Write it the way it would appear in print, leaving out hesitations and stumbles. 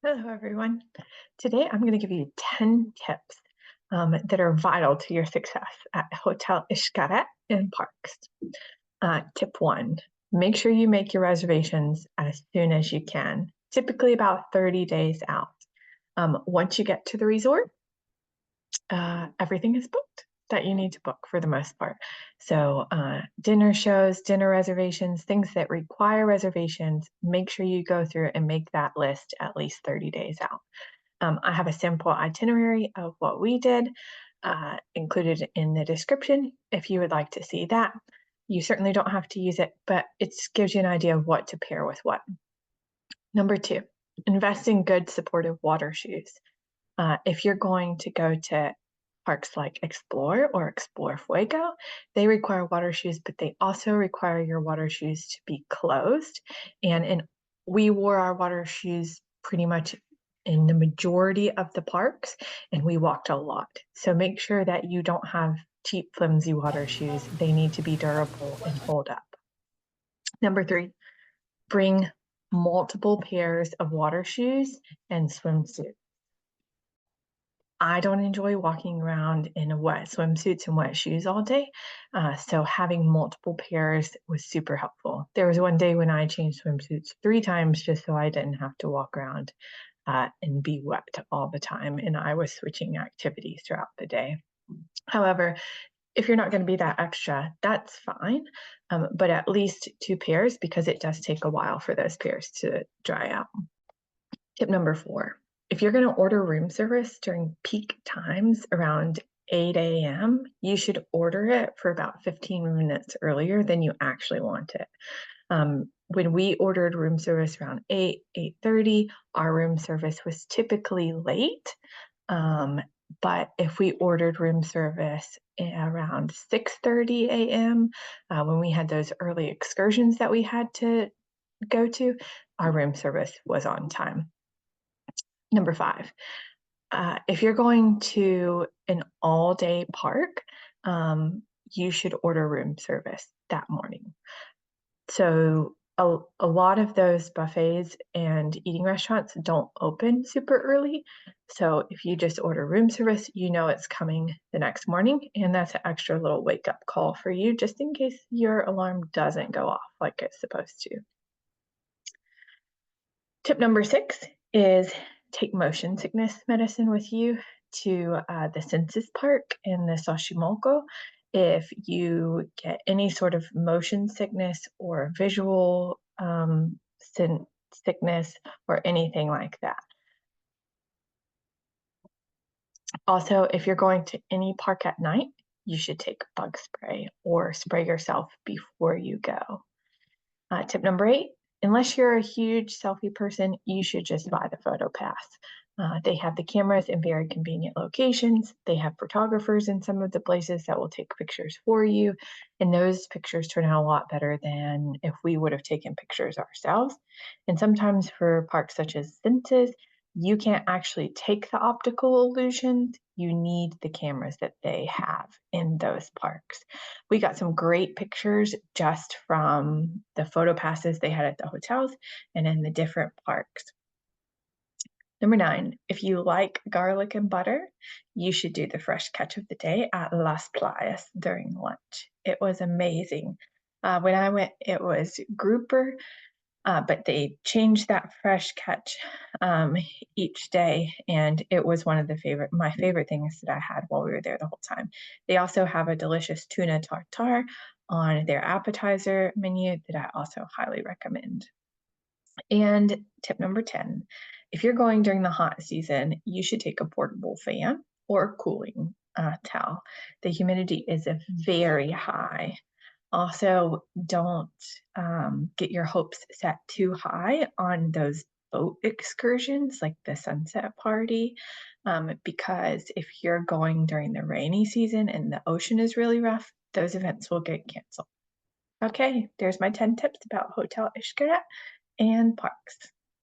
Hello, everyone. Today, I'm going to give you 10 tips that are vital to your success at Hotel Xcaret in parks. Tip one, make sure you make your reservations as soon as you can, typically about 30 days out. Once you get to the resort, everything is booked that you need to book for the most part. So, dinner shows, dinner reservations, things that require reservations, make sure you go through and make that list at least 30 days out. I have a simple itinerary of what we did included in the description if you would like to see that. You certainly don't have to use it, but it gives you an idea of what to pair with what. Number two, invest in good supportive water shoes. If you're going to go to parks like Explore or Explore Fuego, they require water shoes, but they also require your water shoes to be closed. And we wore our water shoes pretty much in the majority of the parks, and we walked a lot. So make sure that you don't have cheap, flimsy water shoes. They need to be durable and hold up. Number three, bring multiple pairs of water shoes and swimsuits. I don't enjoy walking around in wet swimsuits and wet shoes all day, so having multiple pairs was super helpful. There was one day when I changed swimsuits 3 times just so I didn't have to walk around and be wet all the time, and I was switching activities throughout the day. However, if you're not going to be that extra, that's fine, but at least 2 pairs because it does take a while for those pairs to dry out. Tip number 4, if you're going to order room service during peak times around 8 a.m., you should order it for about 15 minutes earlier than you actually want it. When we ordered room service around 8:30, our room service was typically late. But if we ordered room service around 6:30 a.m., when we had those early excursions that we had to go to, our room service was on time. Number 5, if you're going to an all-day park, you should order room service that morning. So a lot of those buffets and eating restaurants don't open super early. So if you just order room service, you know it's coming the next morning, and that's an extra little wake-up call for you just in case your alarm doesn't go off like it's supposed to. Tip number 6 is take motion sickness medicine with you to the Xenses Park in the Xochimilco. If you get any sort of motion sickness or visual sickness or anything like that. Also, if you're going to any park at night, you should take bug spray or spray yourself before you go. Tip number 8, unless you're a huge selfie person, you should just buy the photo pass. They have the cameras in very convenient locations. They have photographers in some of the places that will take pictures for you. And those pictures turn out a lot better than if we would have taken pictures ourselves. And sometimes for parks such as Xenses, you can't actually take the optical illusions. You need the cameras that they have in those parks. We got some great pictures just from the photo passes they had at the hotels and in the different parks. Number 9, if you like garlic and butter, you should do the fresh catch of the day at Las Playas during lunch. It was amazing. When I went, it was grouper, but they changed that fresh catch each day, and it was one of my favorite things that I had while we were there the whole time. They also have a delicious tuna tartare on their appetizer menu that I also highly recommend. And tip number 10, if you're going during the hot season, you should take a portable fan or a cooling towel. The humidity is very high. Also, don't get your hopes set too high on those boat excursions like the sunset party, because if you're going during the rainy season and the ocean is really rough, those events will get canceled. Okay, there's my 10 tips about Hotel Xcaret and parks.